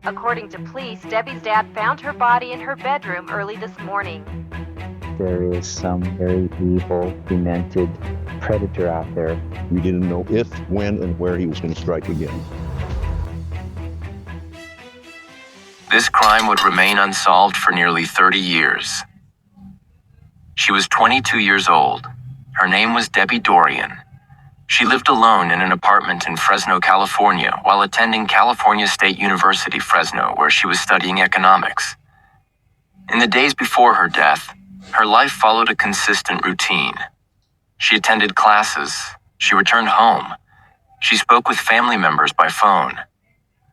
According to police, Debbie's dad found her body in her bedroom early this morning. There is some very evil, demented predator out there. We didn't know if, when, and where he was going to strike again. This crime would remain unsolved for nearly 30 years. She was 22 years old. Her name was Debbie Dorian. She lived alone in an apartment in Fresno, California, while attending California State University, Fresno, where she was studying economics. In the days before her death, her life followed a consistent routine. She attended classes. She returned home. She spoke with family members by phone.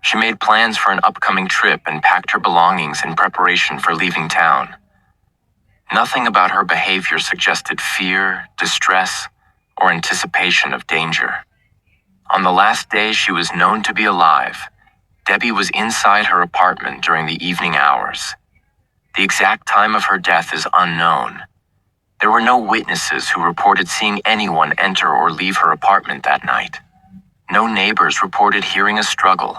She made plans for an upcoming trip and packed her belongings in preparation for leaving town. Nothing about her behavior suggested fear, distress, or anticipation of danger. On the last day she was known to be alive, Debbie was inside her apartment during the evening hours. The exact time of her death is unknown. There were no witnesses who reported seeing anyone enter or leave her apartment that night. No neighbors reported hearing a struggle.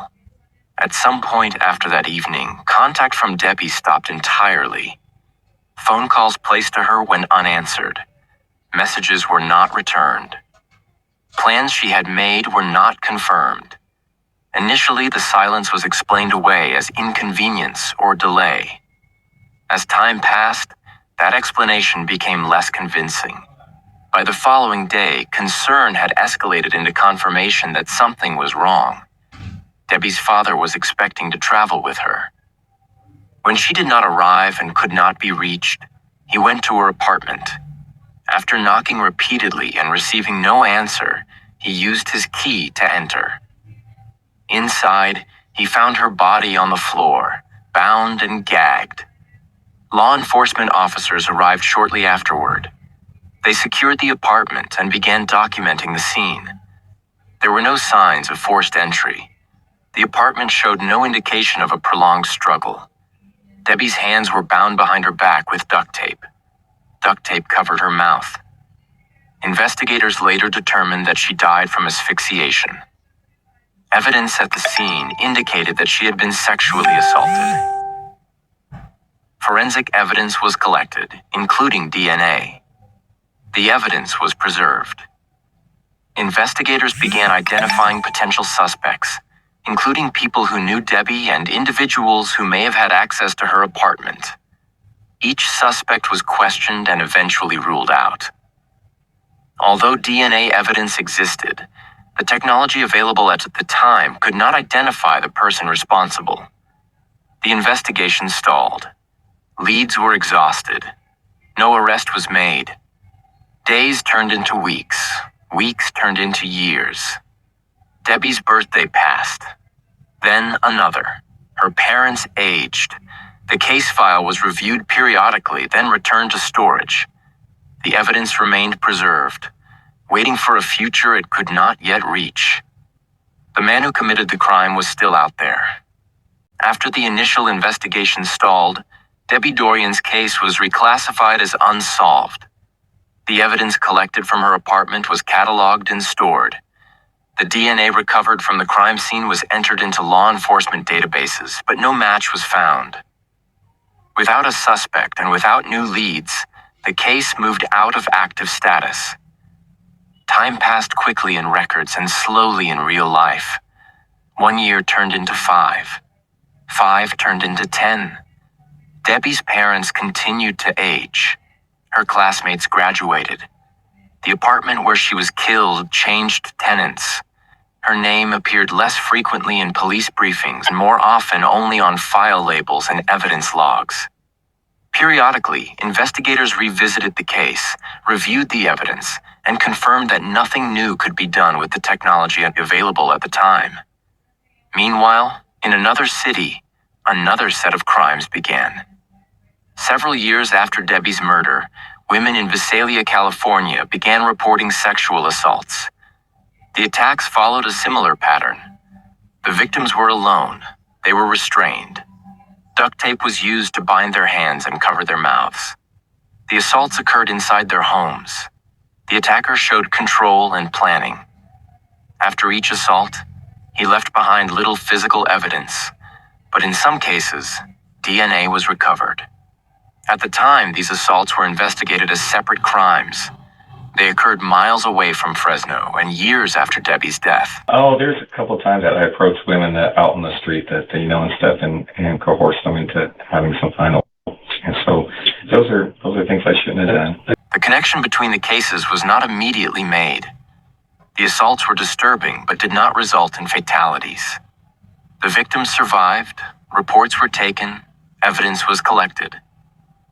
At some point after that evening, contact from Debbie stopped entirely. Phone calls placed to her went unanswered. Messages were not returned. Plans she had made were not confirmed. Initially, the silence was explained away as inconvenience or delay. As time passed, that explanation became less convincing. By the following day, concern had escalated into confirmation that something was wrong. Debbie's father was expecting to travel with her. When she did not arrive and could not be reached, he went to her apartment. After knocking repeatedly and receiving no answer, he used his key to enter. Inside, he found her body on the floor, bound and gagged. Law enforcement officers arrived shortly afterward. They secured the apartment and began documenting the scene. There were no signs of forced entry. The apartment showed no indication of a prolonged struggle. Debbie's hands were bound behind her back with duct tape. Duct tape covered her mouth. Investigators later determined that she died from asphyxiation. Evidence at the scene indicated that she had been sexually assaulted. Forensic evidence was collected, including DNA. The evidence was preserved. Investigators began identifying potential suspects, including people who knew Debbie and individuals who may have had access to her apartment. Each suspect was questioned and eventually ruled out. Although DNA evidence existed, the technology available at the time could not identify the person responsible. The investigation stalled. Leads were exhausted. No arrest was made. Days turned into weeks. Weeks turned into years. Debbie's birthday passed. Then another. Her parents aged. The case file was reviewed periodically, then returned to storage. The evidence remained preserved, waiting for a future it could not yet reach. The man who committed the crime was still out there. After the initial investigation stalled, Debbie Dorian's case was reclassified as unsolved. The evidence collected from her apartment was cataloged and stored. The DNA recovered from the crime scene was entered into law enforcement databases, but no match was found. Without a suspect and without new leads, the case moved out of active status. Time passed quickly in records and slowly in real life. 1 year turned into 5. 5 turned into 10. Debbie's parents continued to age. Her classmates graduated. The apartment where she was killed changed tenants. Her name appeared less frequently in police briefings and more often only on file labels and evidence logs. Periodically, investigators revisited the case, reviewed the evidence, and confirmed that nothing new could be done with the technology available at the time. Meanwhile, in another city, another set of crimes began. Several years after Debbie's murder, women in Visalia, California began reporting sexual assaults. The attacks followed a similar pattern. The victims were alone. They were restrained. Duct tape was used to bind their hands and cover their mouths. The assaults occurred inside their homes. The attacker showed control and planning. After each assault, he left behind little physical evidence, But in some cases, DNA was recovered. At the time, these assaults were investigated as separate crimes. They occurred miles away from Fresno and years after Debbie's death. Oh, there's a couple of times that I approached women out in the street that, and stuff and coerced them into having some final. And so those are things I shouldn't have done. The connection between the cases was not immediately made. The assaults were disturbing but did not result in fatalities. The victims survived, reports were taken, evidence was collected.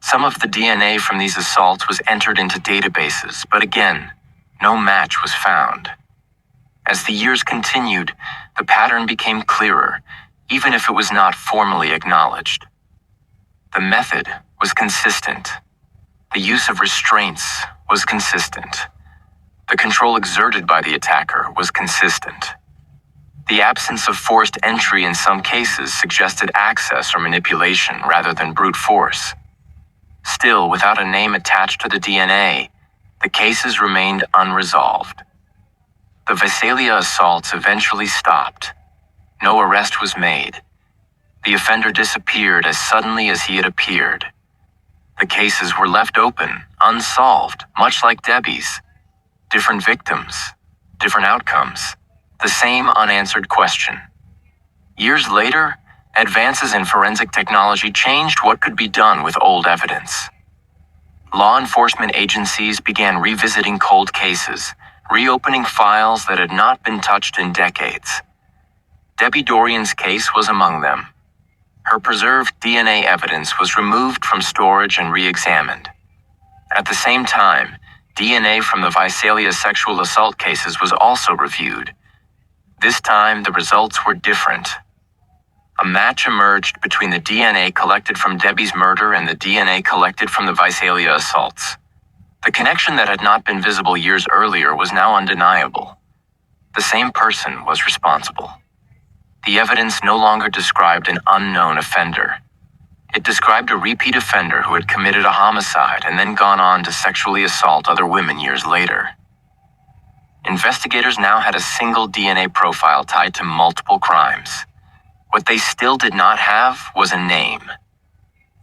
Some of the DNA from these assaults was entered into databases, but again, no match was found. As the years continued, the pattern became clearer, even if it was not formally acknowledged. The method was consistent. The use of restraints was consistent. The control exerted by the attacker was consistent. The absence of forced entry in some cases suggested access or manipulation rather than brute force. Still, without a name attached to the DNA, the cases remained unresolved. The Visalia assaults eventually stopped. No arrest was made. The offender disappeared as suddenly as he had appeared. The cases were left open, unsolved, much like Debbie's. Different victims, different outcomes, the same unanswered question. Years later, advances in forensic technology changed what could be done with old evidence. Law enforcement agencies began revisiting cold cases, reopening files that had not been touched in decades. Debbie Dorian's case was among them. Her preserved DNA evidence was removed from storage and re-examined. At the same time, DNA from the Visalia sexual assault cases was also reviewed. This time, the results were different. A match emerged between the DNA collected from Debbie's murder and the DNA collected from the Visalia assaults. The connection that had not been visible years earlier was now undeniable. The same person was responsible. The evidence no longer described an unknown offender. It described a repeat offender who had committed a homicide and then gone on to sexually assault other women years later. Investigators now had a single DNA profile tied to multiple crimes. What they still did not have was a name.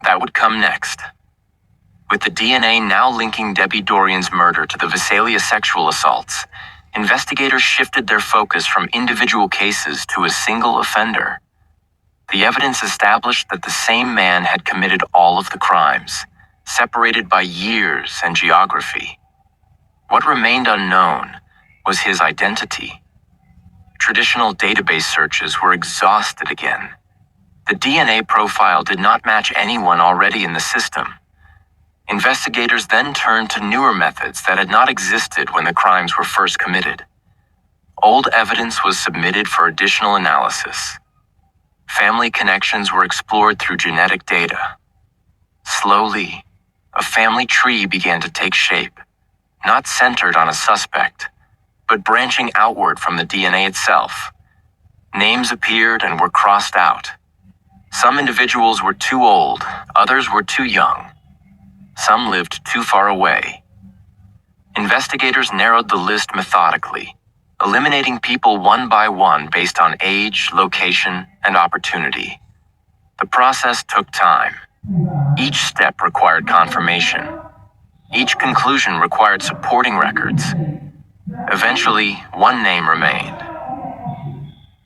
That would come next. With the DNA now linking Debbie Dorian's murder to the Visalia sexual assaults, investigators shifted their focus from individual cases to a single offender. The evidence established that the same man had committed all of the crimes, separated by years and geography. What remained unknown was his identity. Traditional database searches were exhausted again. The DNA profile did not match anyone already in the system. Investigators then turned to newer methods that had not existed when the crimes were first committed. Old evidence was submitted for additional analysis. Family connections were explored through genetic data. Slowly, a family tree began to take shape, not centered on a suspect, but branching outward from the DNA itself. Names appeared and were crossed out. Some individuals were too old, others were too young. Some lived too far away. Investigators narrowed the list methodically, eliminating people one by one based on age, location, and opportunity. The process took time. Each step required confirmation. Each conclusion required supporting records. Eventually, one name remained.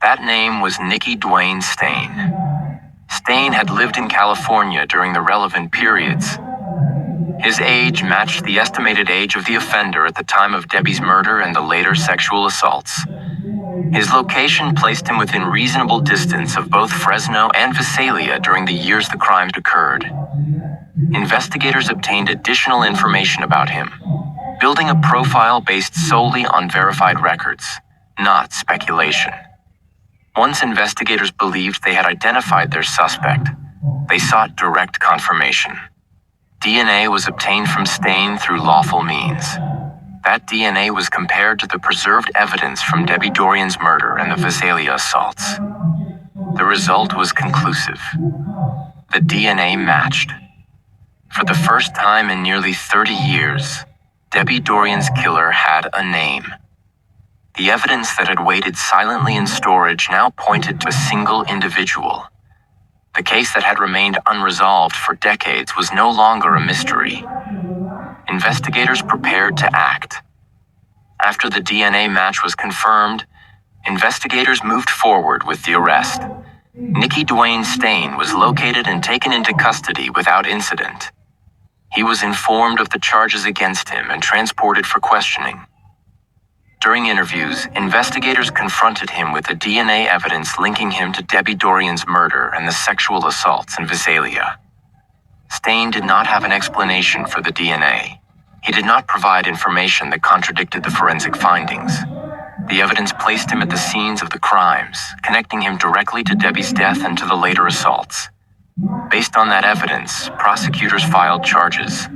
That name was Nikki Dwayne Stain. Stain had lived in California during the relevant periods. His age matched the estimated age of the offender at the time of Debbie's murder and the later sexual assaults. His location placed him within reasonable distance of both Fresno and Visalia during the years the crimes occurred. Investigators obtained additional information about him, building a profile based solely on verified records, not speculation. Once investigators believed they had identified their suspect, they sought direct confirmation. DNA was obtained from Stain through lawful means. That DNA was compared to the preserved evidence from Debbie Dorian's murder and the Visalia assaults. The result was conclusive. The DNA matched. For the first time in nearly 30 years, Debbie Dorian's killer had a name. The evidence that had waited silently in storage now pointed to a single individual, case that had remained unresolved for decades was no longer a mystery. Investigators prepared to act. After the DNA match was confirmed, investigators moved forward with the arrest. Nicky Dwayne Stain was located and taken into custody without incident. He was informed of the charges against him and transported for questioning. During interviews, investigators confronted him with the DNA evidence linking him to Debbie Dorian's murder and the sexual assaults in Visalia. Stain did not have an explanation for the DNA. He did not provide information that contradicted the forensic findings. The evidence placed him at the scenes of the crimes, connecting him directly to Debbie's death and to the later assaults. Based on that evidence, prosecutors filed charges.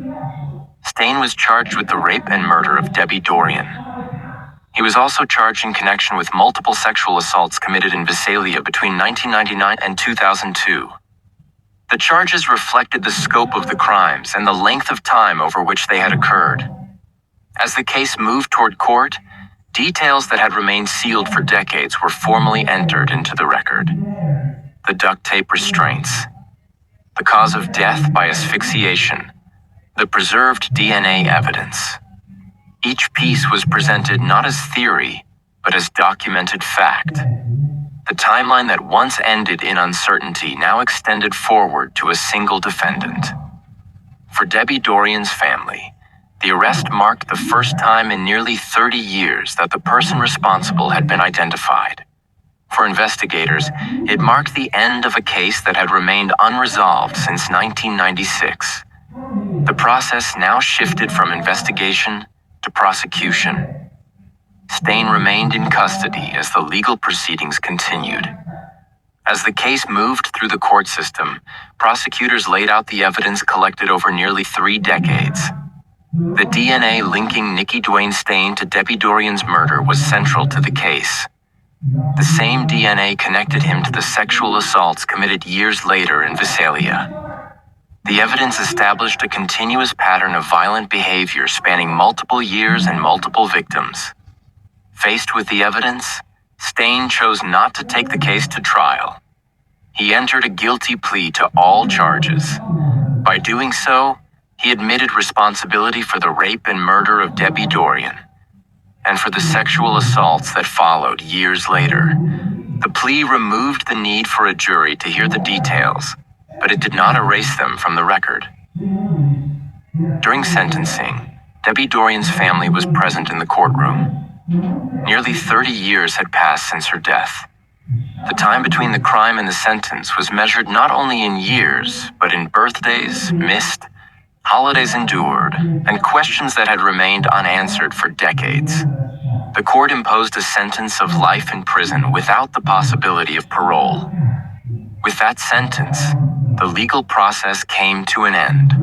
Stain was charged with the rape and murder of Debbie Dorian. He was also charged in connection with multiple sexual assaults committed in Visalia between 1999 and 2002. The charges reflected the scope of the crimes and the length of time over which they had occurred. As the case moved toward court, details that had remained sealed for decades were formally entered into the record. The duct tape restraints, the cause of death by asphyxiation, the preserved DNA evidence. Each piece was presented not as theory, but as documented fact. The timeline that once ended in uncertainty now extended forward to a single defendant. For Debbie Dorian's family, the arrest marked the first time in nearly 30 years that the person responsible had been identified. For investigators, it marked the end of a case that had remained unresolved since 1996. The process now shifted from investigation to prosecution. Stain remained in custody as the legal proceedings continued. As the case moved through the court system, prosecutors laid out the evidence collected over nearly 3 decades. The DNA linking Nicky Dwayne Stain to Debbie Dorian's murder was central to the case. The same DNA connected him to the sexual assaults committed years later in Visalia. The evidence established a continuous pattern of violent behavior spanning multiple years and multiple victims. Faced with the evidence, Stain chose not to take the case to trial. He entered a guilty plea to all charges. By doing so, he admitted responsibility for the rape and murder of Debbie Dorian, and for the sexual assaults that followed years later. The plea removed the need for a jury to hear the details, but it did not erase them from the record. During sentencing, Debbie Dorian's family was present in the courtroom. Nearly 30 years had passed since her death. The time between the crime and the sentence was measured not only in years, but in birthdays missed, holidays endured, and questions that had remained unanswered for decades. The court imposed a sentence of life in prison without the possibility of parole. With that sentence, the legal process came to an end.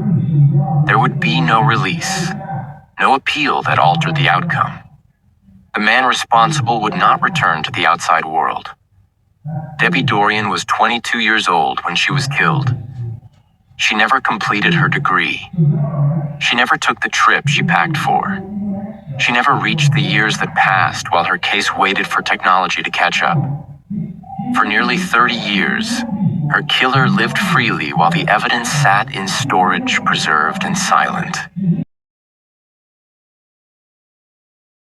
There would be no release, no appeal that altered the outcome. The man responsible would not return to the outside world. Debbie Dorian was 22 years old when she was killed. She never completed her degree. She never took the trip she packed for. She never reached the years that passed while her case waited for technology to catch up. For nearly 30 years, her killer lived freely while the evidence sat in storage, preserved and silent.